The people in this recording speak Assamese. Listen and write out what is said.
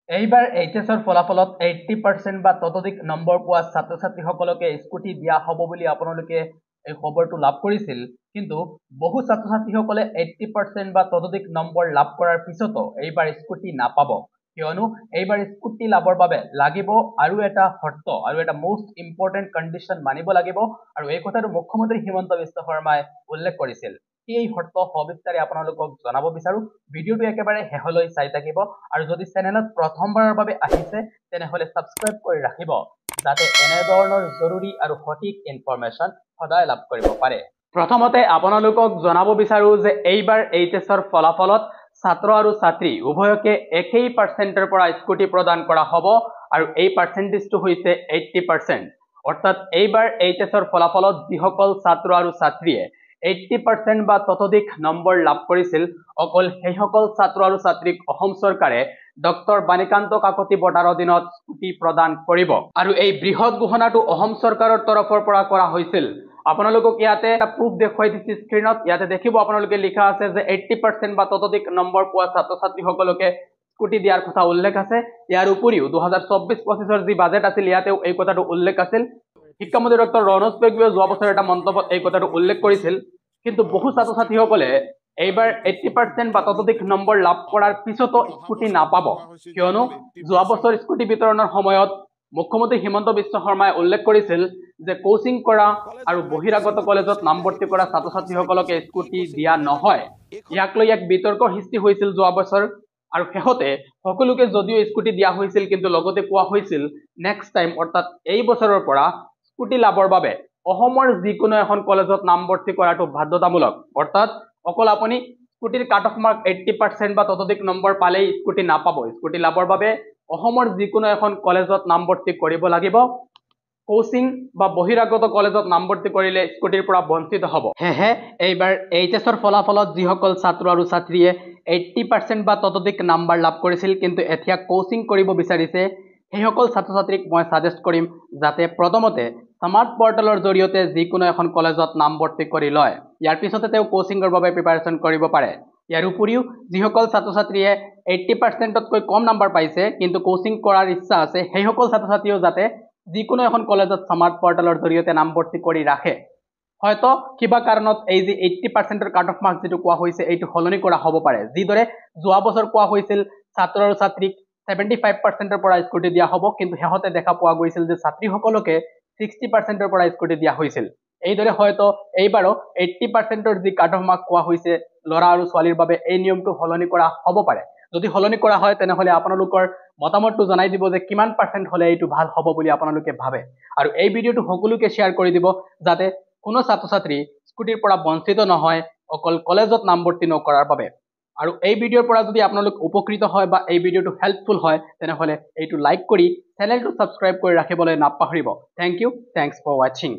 এইবাৰ এইচএছৰ ফলাফলত 80% বা ততোধিক নম্বৰ পোৱা ছাত্ৰ ছাত্ৰীসকলকে স্কুটি দিয়া হ'ব বুলি আপোনালোকে এই খবৰটো লাভ কৰিছিল। কিন্তু বহু ছাত্ৰ ছাত্ৰীসকলে 80% বা ততোধিক নম্বৰ লাভ কৰাৰ পিছতো এইবাৰ স্কুটি নাপাব, কিয়নো এইবাৰ স্কুটি লাভৰ বাবে লাগিব আৰু এটা শৰ্ত আৰু এটা মোষ্ট ইম্পৰ্টেণ্ট কণ্ডিশ্যন মানিব লাগিব, আৰু এই কথাটো মুখ্যমন্ত্ৰী হিমন্ত বিশ্ব শৰ্মাই উল্লেখ কৰিছিল। এই শৰ্ত সবিস্তাৰে আপোনালোকক জনাব বিচাৰো। ভিডিঅ'টো একেবাৰে শেষলৈ চাই থাকিব, আৰু যদি চেনেলত প্ৰথমবাৰৰ বাবে আহিছে তেনেহলে সাবস্ক্ৰাইব কৰি ৰাখিব, যাতে এনেধৰণৰ জৰুৰী আৰু সঠিক ইনফৰমেশ্যন সদায় লাভ কৰিব পাৰে। প্ৰথমতে আপোনালোকক জনাব বিচাৰো যে এইবাৰ এইচএছৰ ফলাফলত ছাত্ৰ আৰু ছাত্ৰী উভয়কে একেই পাৰ্চেণ্টৰ পৰা স্কুটি প্ৰদান কৰা হ'ব, আৰু এই পাৰ্চেণ্টেজটো হৈছে 80%। অৰ্থাৎ এইবাৰ এইচএছৰ ফলাফলত যিসকল ছাত্ৰ আৰু ছাত্ৰীয়ে 80% বা ততোধিক নম্বৰ লাভ কৰিছিল, অকল সেইসকল ছাত্ৰ আৰু ছাত্ৰীক অসম চৰকাৰে ডক্টৰ বাণীকান্ত কাকতি বঁটাৰ অধীনত স্কুটি প্ৰদান কৰিব। আৰু এই বৃহৎ ঘোষণাটো অসম চৰকাৰৰ তৰফৰ পৰা কৰা হৈছিল। আপোনালোকক ইয়াতে এটা প্ৰুফ দেখুৱাই দিছে স্ক্ৰীনত। ইয়াতে দেখিব আপোনালোকে লিখা আছে যে 80% বা ততোধিক নম্বৰ পোৱা ছাত্ৰ ছাত্ৰীসকলকে স্কুটি দিয়াৰ কথা উল্লেখ আছে। ইয়াৰ উপৰিও 2024-25 যি বাজেট আছিল ইয়াতেও এই কথাটো উল্লেখ আছিল। শিক্ষামন্ত্ৰী ডক্টৰ ৰনোজ পেগুৱে যোৱা বছৰ এটা মন্তব্যত এই কথাটো উল্লেখ কৰিছিল। কিন্তু বহু ছাত্ৰ ছাত্ৰীসকলে এইবাৰ 80% বা ততোধিক নম্বৰ লাভ কৰাৰ পিছতো স্কুটি নাপাব, কিয়নো যোৱা বছৰ স্কুটি বিতৰণৰ সময়ত মুখ্যমন্ত্ৰী হিমন্ত বিশ্ব শৰ্মাই উল্লেখ কৰিছিল যে কোচিং কৰা আৰু বহিৰাগত কলেজত নামভৰ্তি কৰা ছাত্ৰ ছাত্ৰীসকলকে স্কুটি দিয়া নহয়। ইয়াক লৈ এক বিতৰ্কৰ সৃষ্টি হৈছিল যোৱা বছৰ, আৰু শেহতে সকলোকে যদিও স্কুটি দিয়া হৈছিল, কিন্তু লগতে কোৱা হৈছিল নেক্সট টাইম অৰ্থাৎ এই বছৰৰ পৰা স্কুটি লাভৰ বাবে অসমৰ যিকোনো এখন কলেজত নামভৰ্তি কৰাটো বাধ্যতামূলক। অৰ্থাৎ অকল আপুনি স্কুটিৰ কাট অফ মাৰ্ক 80% বা ততোধিক নম্বৰ পালেই স্কুটি নাপাব। স্কুটি লাভৰ বাবে অসমৰ যিকোনো এখন কলেজত নামভৰ্তি কৰিব লাগিব। কোচিং বা বহিৰাগত কলেজত নামভৰ্তি কৰিলে স্কুটিৰ পৰা বঞ্চিত হ'ব। সেয়েহে এইবাৰ এইচএছৰ ফলাফলত যিসকল ছাত্ৰ আৰু ছাত্ৰীয়ে 80% বা ততোধিক নম্বৰ লাভ কৰিছিল কিন্তু এতিয়া কোচিং কৰিব বিচাৰিছে, সেইসকল ছাত্ৰ ছাত্ৰীক মই সাজেষ্ট কৰিম যাতে প্ৰথমতে স্মাৰ্ট পৰ্টেলৰ জৰিয়তে যিকোনো এখন কলেজত নামভৰ্তি কৰি লয়। ইয়াৰ পিছতে তেওঁ কোচিংৰ বাবে প্ৰিপাৰেচন কৰিব পাৰে। ইয়াৰ উপৰিও যিসকল ছাত্ৰ ছাত্ৰীয়ে 80%তকৈ কম নম্বৰ পাইছে কিন্তু কোচিং কৰাৰ ইচ্ছা আছে, সেইসকল ছাত্ৰ ছাত্ৰীও যাতে যিকোনো এখন কলেজত স্মাৰ্ট পৰ্টেলৰ জৰিয়তে নামভৰ্তি কৰি ৰাখে। হয়তো কিবা কাৰণত এই যে 80%ৰ কাট অফ মাৰ্ক যিটো কোৱা হৈছে এইটো সলনি কৰা হ'ব পাৰে। যিদৰে যোৱা বছৰ কোৱা হৈছিল ছাত্ৰ আৰু ছাত্ৰীক 75%ৰ পৰা স্কুটি দিয়া হ'ব, কিন্তু শেহতে দেখা পোৱা গৈছিল যে ছাত্ৰীসকলকে 60%ৰ পৰা স্কুটি দিয়া হৈছিল। এইদৰে হয়তো এইবাৰো 80%ৰ যি কাট অফ মাৰ্ক কোৱা হৈছে ল'ৰা আৰু ছোৱালীৰ বাবে, এই নিয়মটো সলনি কৰা হ'ব পাৰে। যদি সলনি কৰা হয় তেনেহলে আপোনালোকৰ মতামতটো জনাই দিব যে কিমান পাৰ্চেণ্ট হলে এইটো ভাল হ'ব বুলি আপোনালোকে ভাবে। আৰু এই ভিডিঅ'টো সকলোকে শ্বেয়াৰ কৰি দিব যাতে কোনো ছাত্ৰ ছাত্ৰী স্কুটিৰ পৰা বঞ্চিত নহয় অকল কলেজত নামভৰ্তি নকৰাৰ বাবে। আৰু এই ভিডিঅ'ৰ পৰা যদি আপোনালোক উপকৃত হয় বা এই ভিডিঅ'টো হেল্পফুল হয় তেনেহলে এইটো লাইক কৰি চেনেলটো সাবস্ক্ৰাইব কৰি ৰাখিবলৈ নাপাহৰিব। থেংক ইউ, থেংকছ ফৰ ৱাচিং।